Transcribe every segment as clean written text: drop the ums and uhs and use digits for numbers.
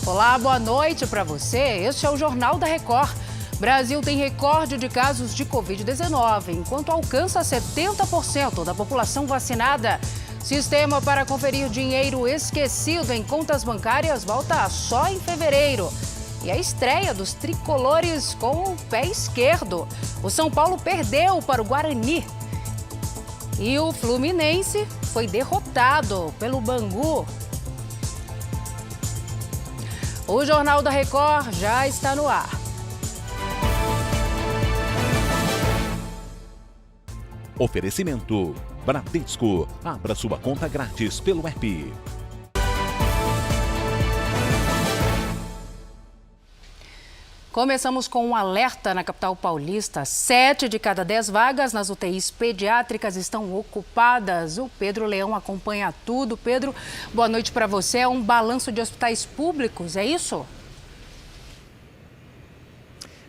Olá, boa noite para você. Este é o Jornal da Record. Brasil tem recorde de casos de Covid-19, enquanto alcança 70% da população vacinada. Sistema para conferir dinheiro esquecido em contas bancárias volta só em fevereiro. E a estreia dos tricolores com o pé esquerdo. O São Paulo perdeu para o Guarani. E o Fluminense foi derrotado pelo Bangu. O Jornal da Record já está no ar. Oferecimento Bradesco. Abra sua conta grátis pelo app. Começamos com um alerta na capital paulista. 7 de cada 10 vagas nas UTIs pediátricas estão ocupadas. O Pedro Leão acompanha tudo. Pedro, boa noite para você. É um balanço de hospitais públicos, é isso?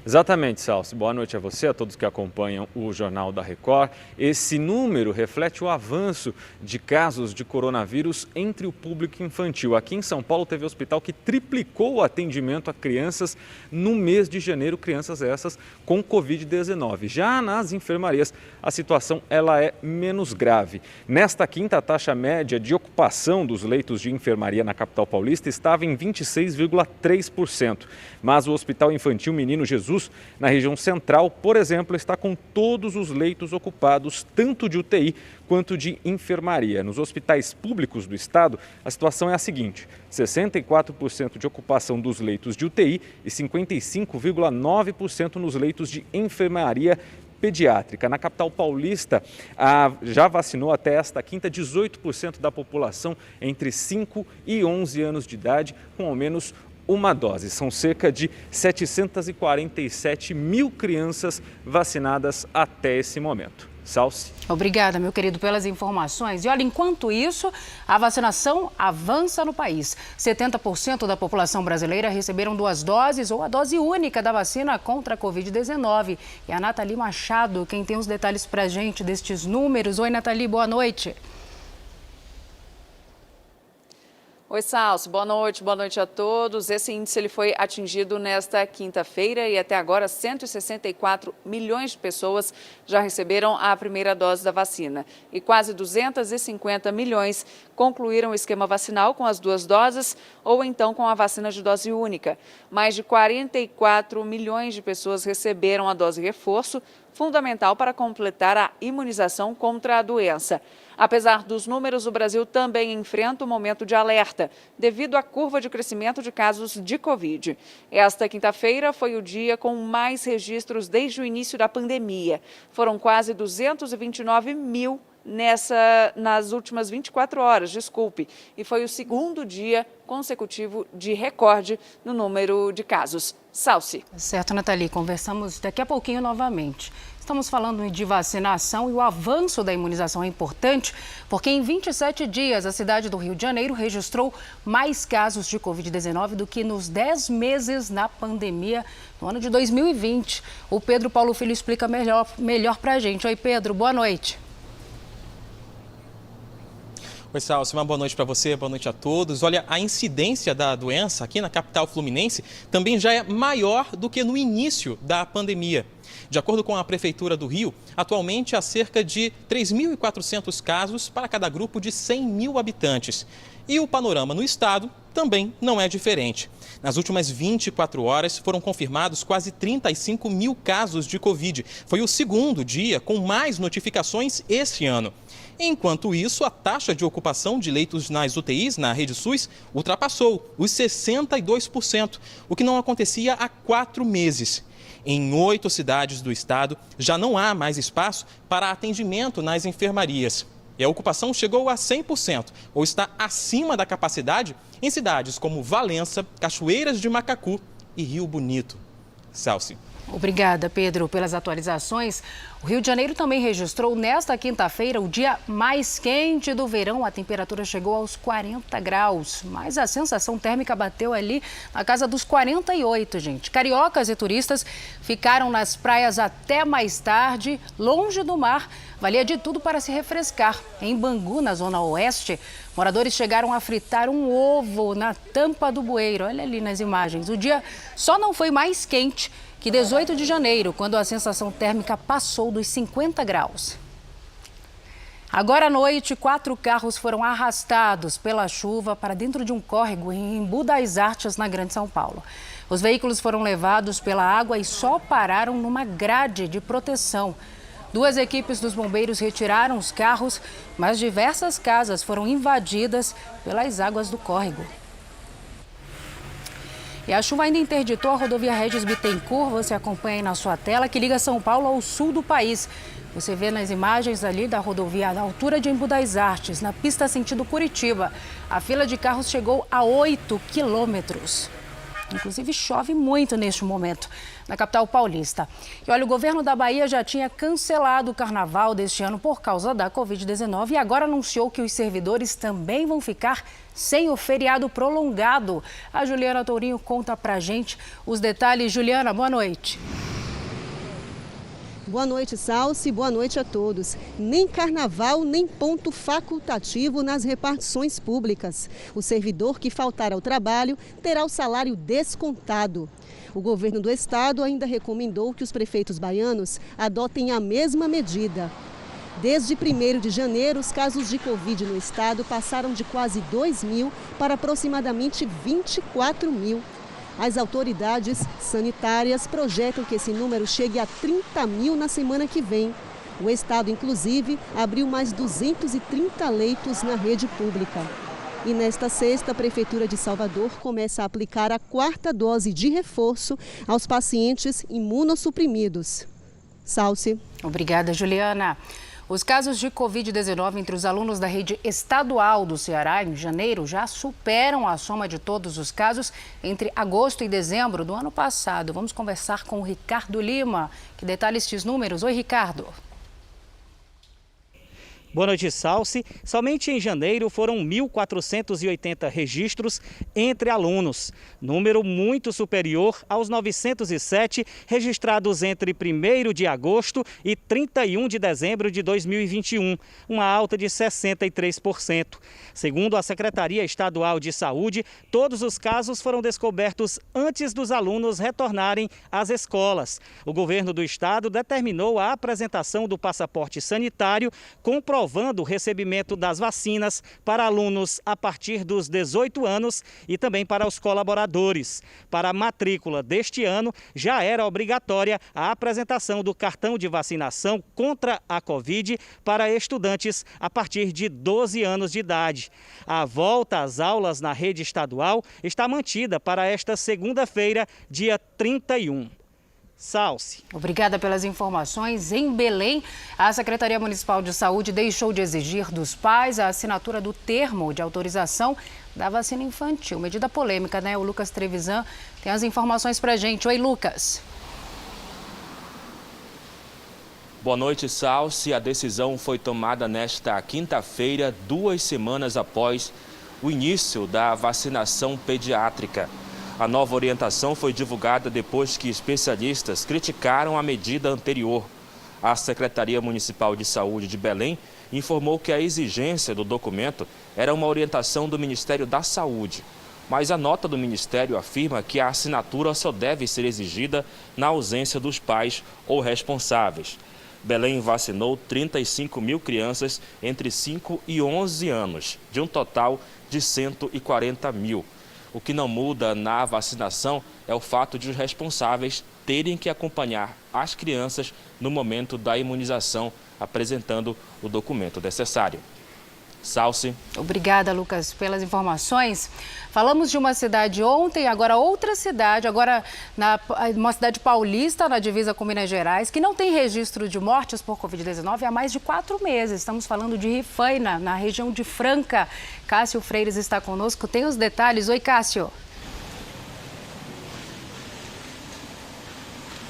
Exatamente, Salsi. Boa noite a você, a todos que acompanham o Jornal da Record. Esse número reflete o avanço de casos de coronavírus entre o público infantil. Aqui em São Paulo teve hospital que triplicou o atendimento a crianças no mês de janeiro, crianças essas com Covid-19. Já nas enfermarias, a situação ela é menos grave. Nesta quinta, a taxa média de ocupação dos leitos de enfermaria na capital paulista estava em 26,3%. Mas o Hospital Infantil Menino Jesus, na região central, por exemplo, está com todos os leitos ocupados, tanto de UTI quanto de enfermaria. Nos hospitais públicos do estado, a situação é a seguinte: 64% de ocupação dos leitos de UTI e 55,9% nos leitos de enfermaria pediátrica. Na capital paulista, já vacinou até esta quinta 18% da população entre 5 e 11 anos de idade, com ao menos uma dose. São cerca de 747 mil crianças vacinadas até esse momento. Salsi. Obrigada, meu querido, pelas informações. E olha, enquanto isso, a vacinação avança no país. 70% da população brasileira receberam 2 doses ou a dose única da vacina contra a Covid-19. E a Nathalie Machado, quem tem os detalhes pra gente destes números. Oi, Nathalie, boa noite. Oi, Salso. Boa noite a todos. Esse índice ele foi atingido nesta quinta-feira e até agora 164 milhões de pessoas já receberam a primeira dose da vacina. E quase 250 milhões concluíram o esquema vacinal com as 2 doses ou então com a vacina de dose única. Mais de 44 milhões de pessoas receberam a dose reforço, fundamental para completar a imunização contra a doença. Apesar dos números, o Brasil também enfrenta um momento de alerta, devido à curva de crescimento de casos de Covid. Esta quinta-feira foi o dia com mais registros desde o início da pandemia. Foram quase 229 mil nas últimas 24 horas, e foi o segundo dia consecutivo de recorde no número de casos. Salsi. Certo, Nathalie, conversamos daqui a pouquinho novamente. Estamos falando de vacinação e o avanço da imunização é importante porque em 27 dias a cidade do Rio de Janeiro registrou mais casos de Covid-19 do que nos 10 meses na pandemia no ano de 2020. O Pedro Paulo Filho explica melhor para a gente. Oi, Pedro, boa noite. Oi, Salsi, uma boa noite para você, boa noite a todos. Olha, a incidência da doença aqui na capital fluminense também já é maior do que no início da pandemia. De acordo com a Prefeitura do Rio, atualmente há cerca de 3.400 casos para cada grupo de 100 mil habitantes. E o panorama no estado também não é diferente. Nas últimas 24 horas foram confirmados quase 35 mil casos de Covid. Foi o segundo dia com mais notificações esse ano. Enquanto isso, a taxa de ocupação de leitos nas UTIs na rede SUS ultrapassou os 62%, o que não acontecia há 4 meses. Em 8 cidades do estado, já não há mais espaço para atendimento nas enfermarias. E a ocupação chegou a 100%, ou está acima da capacidade, em cidades como Valença, Cachoeiras de Macacu e Rio Bonito. Salsi. Obrigada, Pedro, pelas atualizações. O Rio de Janeiro também registrou nesta quinta-feira o dia mais quente do verão. A temperatura chegou aos 40 graus, mas a sensação térmica bateu ali na casa dos 48, gente. Cariocas e turistas ficaram nas praias até mais tarde, longe do mar. Valia de tudo para se refrescar. Em Bangu, na zona oeste, moradores chegaram a fritar um ovo na tampa do bueiro. Olha ali nas imagens. O dia só não foi mais quente que 18 de janeiro, quando a sensação térmica passou dos 50 graus. Agora à noite, 4 carros foram arrastados pela chuva para dentro de um córrego em Embu das Artes, na Grande São Paulo. Os veículos foram levados pela água e só pararam numa grade de proteção. 2 equipes dos bombeiros retiraram os carros, mas diversas casas foram invadidas pelas águas do córrego. E a chuva ainda interditou a rodovia Regis Bittencourt, você acompanha aí na sua tela, que liga São Paulo ao sul do país. Você vê nas imagens ali da rodovia na altura de Embu das Artes, na pista sentido Curitiba. A fila de carros chegou a 8 quilômetros. Inclusive chove muito neste momento na capital paulista. E olha, o governo da Bahia já tinha cancelado o carnaval deste ano por causa da Covid-19 e agora anunciou que os servidores também vão ficar sem o feriado prolongado. A Juliana Tourinho conta pra gente os detalhes. Juliana, boa noite. Boa noite, Salsi. Boa noite a todos. Nem carnaval, nem ponto facultativo nas repartições públicas. O servidor que faltar ao trabalho terá o salário descontado. O governo do estado ainda recomendou que os prefeitos baianos adotem a mesma medida. Desde 1º de janeiro, os casos de Covid no estado passaram de quase 2.000 para aproximadamente 24.000. As autoridades sanitárias projetam que esse número chegue a 30.000 na semana que vem. O estado, inclusive, abriu mais 230 leitos na rede pública. E nesta sexta, a Prefeitura de Salvador começa a aplicar a 4ª dose de reforço aos pacientes imunossuprimidos. Salsi. Obrigada, Juliana. Os casos de Covid-19 entre os alunos da rede estadual do Ceará em janeiro já superam a soma de todos os casos entre agosto e dezembro do ano passado. Vamos conversar com o Ricardo Lima, que detalha estes números. Oi, Ricardo. Boa noite, Salsi. Somente em janeiro foram 1.480 registros entre alunos, número muito superior aos 907 registrados entre 1º de agosto e 31 de dezembro de 2021, uma alta de 63%. Segundo a Secretaria Estadual de Saúde, todos os casos foram descobertos antes dos alunos retornarem às escolas. O governo do estado determinou a apresentação do passaporte sanitário comprovando o recebimento das vacinas para alunos a partir dos 18 anos e também para os colaboradores. Para a matrícula deste ano, já era obrigatória a apresentação do cartão de vacinação contra a Covid para estudantes a partir de 12 anos de idade. A volta às aulas na rede estadual está mantida para esta segunda-feira, dia 31. Salsi. Obrigada pelas informações. Em Belém, a Secretaria Municipal de Saúde deixou de exigir dos pais a assinatura do termo de autorização da vacina infantil. Medida polêmica, né? O Lucas Trevisan tem as informações pra gente. Oi, Lucas. Boa noite, Salsi. A decisão foi tomada nesta quinta-feira, 2 semanas após o início da vacinação pediátrica. A nova orientação foi divulgada depois que especialistas criticaram a medida anterior. A Secretaria Municipal de Saúde de Belém informou que a exigência do documento era uma orientação do Ministério da Saúde. Mas a nota do Ministério afirma que a assinatura só deve ser exigida na ausência dos pais ou responsáveis. Belém vacinou 35.000 crianças entre 5 e 11 anos, de um total de 140.000. O que não muda na vacinação é o fato de os responsáveis terem que acompanhar as crianças no momento da imunização, apresentando o documento necessário. Salsi. Obrigada, Lucas, pelas informações. Falamos de uma cidade ontem, agora outra cidade, uma cidade paulista, na divisa com Minas Gerais, que não tem registro de mortes por Covid-19 há mais de 4 meses. Estamos falando de Rifaina, na região de Franca. Cássio Freires está conosco, tem os detalhes. Oi, Cássio.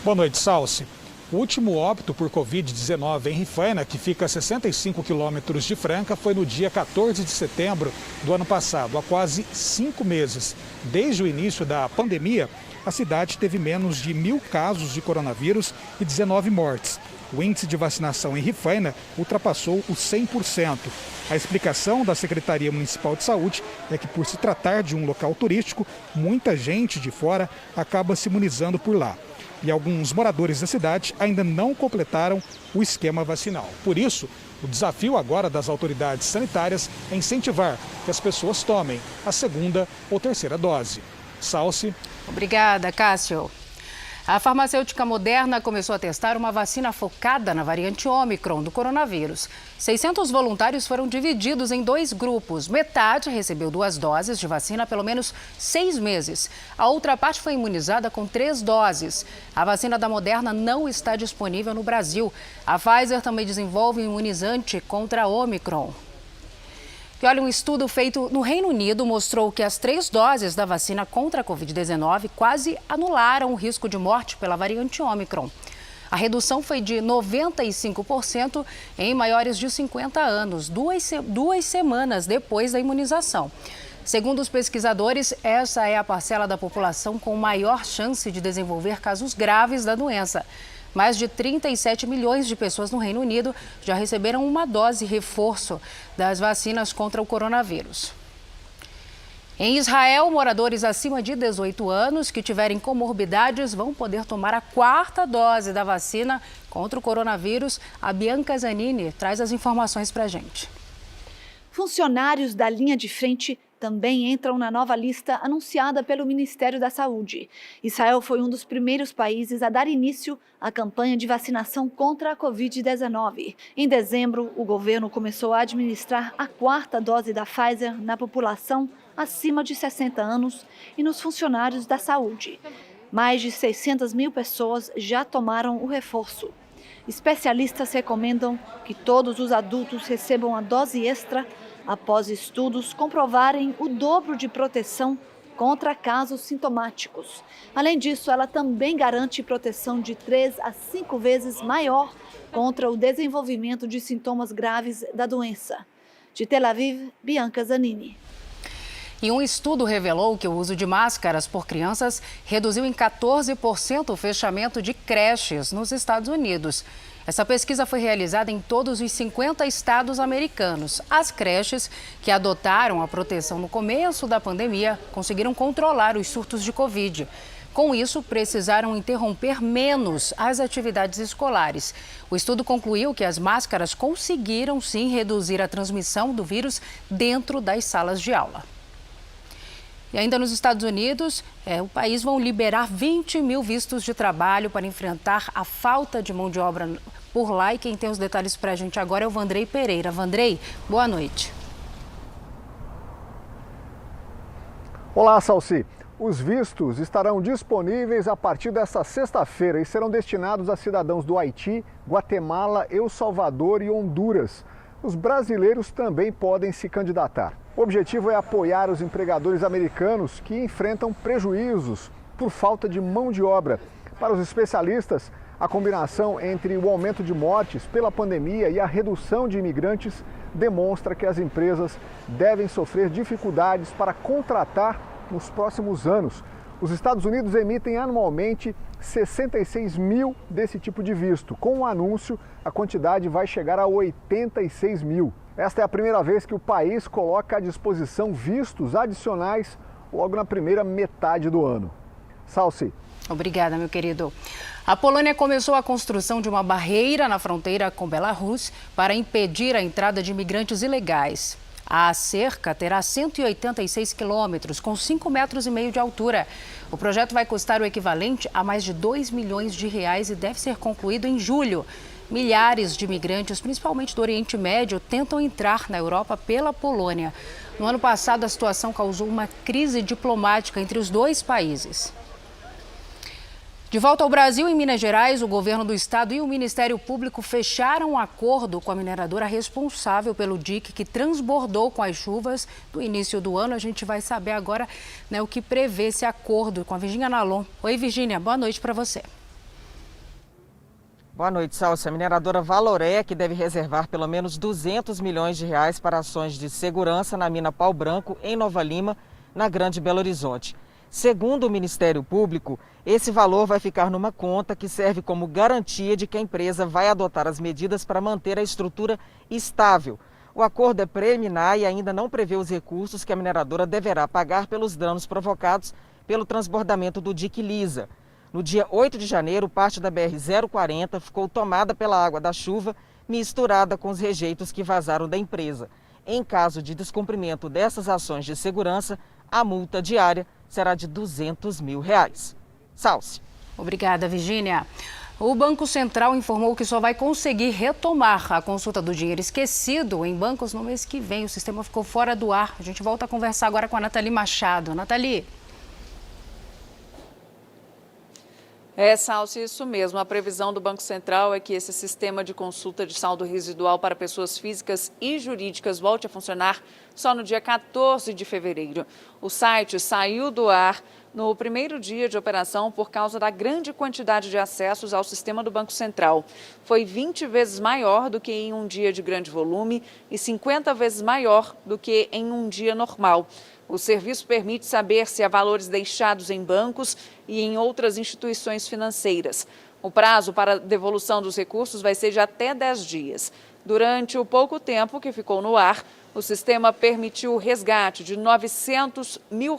Boa noite, Salsi. O último óbito por Covid-19 em Rifaina, que fica a 65 quilômetros de Franca, foi no dia 14 de setembro do ano passado, há quase 5 meses. Desde o início da pandemia, a cidade teve menos de 1.000 casos de coronavírus e 19 mortes. O índice de vacinação em Rifaina ultrapassou os 100%. A explicação da Secretaria Municipal de Saúde é que, por se tratar de um local turístico, muita gente de fora acaba se imunizando por lá. E alguns moradores da cidade ainda não completaram o esquema vacinal. Por isso, o desafio agora das autoridades sanitárias é incentivar que as pessoas tomem a segunda ou terceira dose. Salce. Obrigada, Cássio. A farmacêutica Moderna começou a testar uma vacina focada na variante Ômicron do coronavírus. 600 voluntários foram divididos em 2 grupos. Metade recebeu 2 doses de vacina há pelo menos 6 meses. A outra parte foi imunizada com 3 doses. A vacina da Moderna não está disponível no Brasil. A Pfizer também desenvolve um imunizante contra a Ômicron. E olha, um estudo feito no Reino Unido mostrou que as 3 doses da vacina contra a Covid-19 quase anularam o risco de morte pela variante Ômicron. A redução foi de 95% em maiores de 50 anos, duas semanas depois da imunização. Segundo os pesquisadores, essa é a parcela da população com maior chance de desenvolver casos graves da doença. Mais de 37 milhões de pessoas no Reino Unido já receberam uma dose reforço das vacinas contra o coronavírus. Em Israel, moradores acima de 18 anos que tiverem comorbidades vão poder tomar a 4ª dose da vacina contra o coronavírus. A Bianca Zanini traz as informações para a gente. Funcionários da linha de frente também entram na nova lista anunciada pelo Ministério da Saúde. Israel foi um dos primeiros países a dar início à campanha de vacinação contra a Covid-19. Em dezembro, o governo começou a administrar a 4ª dose da Pfizer na população acima de 60 anos e nos funcionários da saúde. Mais de 600 mil pessoas já tomaram o reforço. Especialistas recomendam que todos os adultos recebam a dose extra após estudos comprovarem o dobro de proteção contra casos sintomáticos. Além disso, ela também garante proteção de 3 a 5 vezes maior contra o desenvolvimento de sintomas graves da doença. De Tel Aviv, Bianca Zanini. E um estudo revelou que o uso de máscaras por crianças reduziu em 14% o fechamento de creches nos Estados Unidos. Essa pesquisa foi realizada em todos os 50 estados americanos. As creches que adotaram a proteção no começo da pandemia conseguiram controlar os surtos de Covid. Com isso, precisaram interromper menos as atividades escolares. O estudo concluiu que as máscaras conseguiram, sim, reduzir a transmissão do vírus dentro das salas de aula. E ainda nos Estados Unidos, o país vão liberar 20 mil vistos de trabalho para enfrentar a falta de mão de obra por lá. E quem tem os detalhes para a gente agora é o Vandrei Pereira. Vandrei, boa noite. Olá, Salci. Os vistos estarão disponíveis a partir desta sexta-feira e serão destinados a cidadãos do Haiti, Guatemala, El Salvador e Honduras. Os brasileiros também podem se candidatar. O objetivo é apoiar os empregadores americanos que enfrentam prejuízos por falta de mão de obra. Para os especialistas, a combinação entre o aumento de mortes pela pandemia e a redução de imigrantes demonstra que as empresas devem sofrer dificuldades para contratar nos próximos anos. Os Estados Unidos emitem anualmente 66 mil desse tipo de visto. Com o anúncio, a quantidade vai chegar a 86 mil. Esta é a primeira vez que o país coloca à disposição vistos adicionais logo na primeira metade do ano. Salci. Obrigada, meu querido. A Polônia começou a construção de uma barreira na fronteira com Belarus para impedir a entrada de imigrantes ilegais. A cerca terá 186 quilômetros, com 5,5 metros de altura. O projeto vai custar o equivalente a mais de 2 milhões de reais e deve ser concluído em julho. Milhares de imigrantes, principalmente do Oriente Médio, tentam entrar na Europa pela Polônia. No ano passado, a situação causou uma crise diplomática entre os dois países. De volta ao Brasil, em Minas Gerais, o governo do estado e o Ministério Público fecharam um acordo com a mineradora responsável pelo dique que transbordou com as chuvas do início do ano. A gente vai saber agora, o que prevê esse acordo com a Virgínia Nalon. Oi, Virgínia, boa noite para você. Boa noite, Salsi. A mineradora Valorec deve reservar pelo menos 200 milhões de reais para ações de segurança na mina Pau Branco, em Nova Lima, na Grande Belo Horizonte. Segundo o Ministério Público, esse valor vai ficar numa conta que serve como garantia de que a empresa vai adotar as medidas para manter a estrutura estável. O acordo é preliminar e ainda não prevê os recursos que a mineradora deverá pagar pelos danos provocados pelo transbordamento do dique Lisa. No dia 8 de janeiro, parte da BR-040 ficou tomada pela água da chuva, misturada com os rejeitos que vazaram da empresa. Em caso de descumprimento dessas ações de segurança, a multa diária será de R$200 mil. Salsi. Obrigada, Virgínia. O Banco Central informou que só vai conseguir retomar a consulta do dinheiro esquecido em bancos no mês que vem. O sistema ficou fora do ar. A gente volta a conversar agora com a Nathalie Machado. Nathalie. Salsi, isso mesmo. A previsão do Banco Central é que esse sistema de consulta de saldo residual para pessoas físicas e jurídicas volte a funcionar só no dia 14 de fevereiro. O site saiu do ar no primeiro dia de operação por causa da grande quantidade de acessos ao sistema do Banco Central. Foi 20 vezes maior do que em um dia de grande volume e 50 vezes maior do que em um dia normal. O serviço permite saber se há valores deixados em bancos e em outras instituições financeiras. O prazo para devolução dos recursos vai ser de até 10 dias. Durante o pouco tempo que ficou no ar, o sistema permitiu o resgate de R$900 mil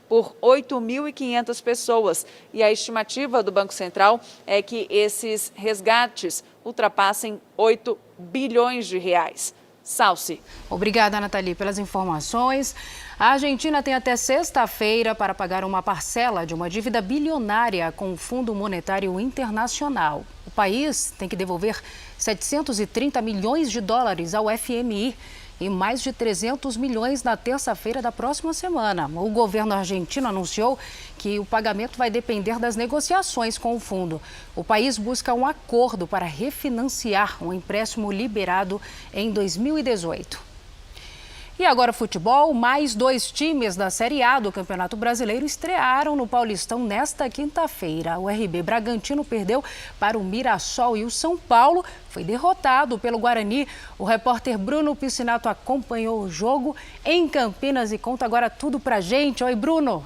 por 8.500 pessoas. E a estimativa do Banco Central é que esses resgates ultrapassem R$8 bilhões. Salsi. Obrigada, Nathalie, pelas informações. A Argentina tem até sexta-feira para pagar uma parcela de uma dívida bilionária com o Fundo Monetário Internacional. O país tem que devolver 730 milhões de dólares ao FMI e mais de 300 milhões na terça-feira da próxima semana. O governo argentino anunciou que o pagamento vai depender das negociações com o fundo. O país busca um acordo para refinanciar um empréstimo liberado em 2018. E agora futebol, mais 2 times da Série A do Campeonato Brasileiro estrearam no Paulistão nesta quinta-feira. O RB Bragantino perdeu para o Mirassol e o São Paulo foi derrotado pelo Guarani. O repórter Bruno Piscinato acompanhou o jogo em Campinas e conta agora tudo pra gente. Oi, Bruno.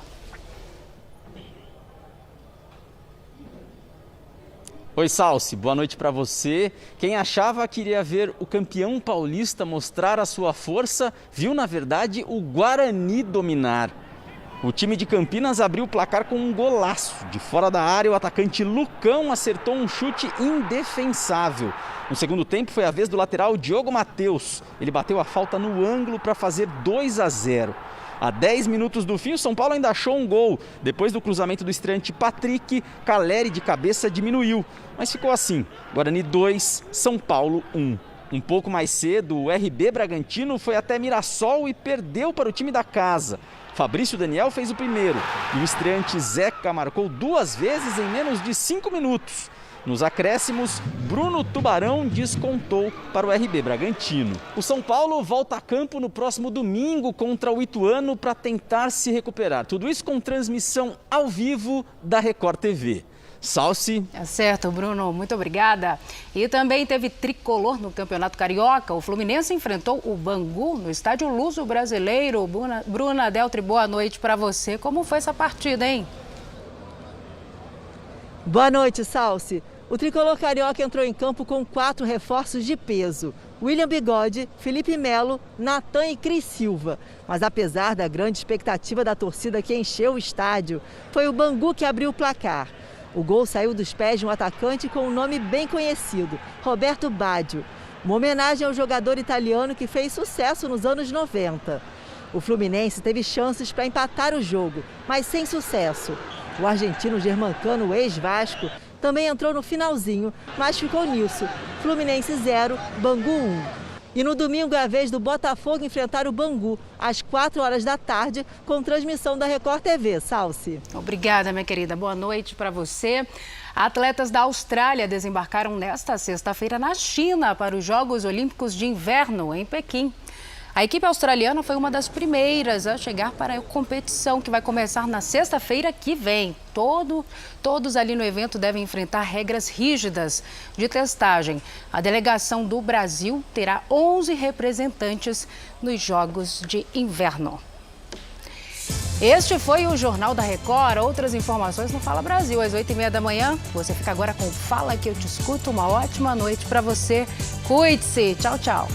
Oi, Salsi, boa noite para você. Quem achava que iria ver o campeão paulista mostrar a sua força, viu, na verdade, o Guarani dominar. O time de Campinas abriu o placar com um golaço. De fora da área, o atacante Lucão acertou um chute indefensável. No segundo tempo, foi a vez do lateral Diogo Matheus. Ele bateu a falta no ângulo para fazer 2-0. A 10 minutos do fim, o São Paulo ainda achou um gol. Depois do cruzamento do estreante Patrick, Caleri de cabeça diminuiu. Mas ficou assim, Guarani 2, São Paulo 1. Um pouco mais cedo, o RB Bragantino foi até Mirassol e perdeu para o time da casa. Fabrício Daniel fez o primeiro e o estreante Zeca marcou 2 vezes em menos de 5 minutos. Nos acréscimos, Bruno Tubarão descontou para o RB Bragantino. O São Paulo volta a campo no próximo domingo contra o Ituano para tentar se recuperar. Tudo isso com transmissão ao vivo da Record TV. Salsi. É certo, Bruno. Muito obrigada. E também teve tricolor no Campeonato Carioca. O Fluminense enfrentou o Bangu no Estádio Luso Brasileiro. Bruna Deltri, boa noite para você. Como foi essa partida, hein? Boa noite, Salsi. O tricolor carioca entrou em campo com 4 reforços de peso. William Bigode, Felipe Melo, Natan e Cris Silva. Mas apesar da grande expectativa da torcida que encheu o estádio, foi o Bangu que abriu o placar. O gol saiu dos pés de um atacante com um nome bem conhecido, Roberto Baggio. Uma homenagem ao jogador italiano que fez sucesso nos anos 90. O Fluminense teve chances para empatar o jogo, mas sem sucesso. O argentino Germancano, ex-Vasco, também entrou no finalzinho, mas ficou nisso. Fluminense 0, Bangu 1. E no domingo é a vez do Botafogo enfrentar o Bangu, às 4 horas da tarde, com transmissão da Record TV. Salsi. Obrigada, minha querida. Boa noite para você. Atletas da Austrália desembarcaram nesta sexta-feira na China para os Jogos Olímpicos de Inverno, em Pequim. A equipe australiana foi uma das primeiras a chegar para a competição, que vai começar na sexta-feira que vem. Todos ali no evento devem enfrentar regras rígidas de testagem. A delegação do Brasil terá 11 representantes nos Jogos de Inverno. Este foi o Jornal da Record. Outras informações no Fala Brasil, às 8h30 da manhã. Você fica agora com Fala Que Eu Te Escuto. Uma ótima noite para você. Cuide-se. Tchau, tchau.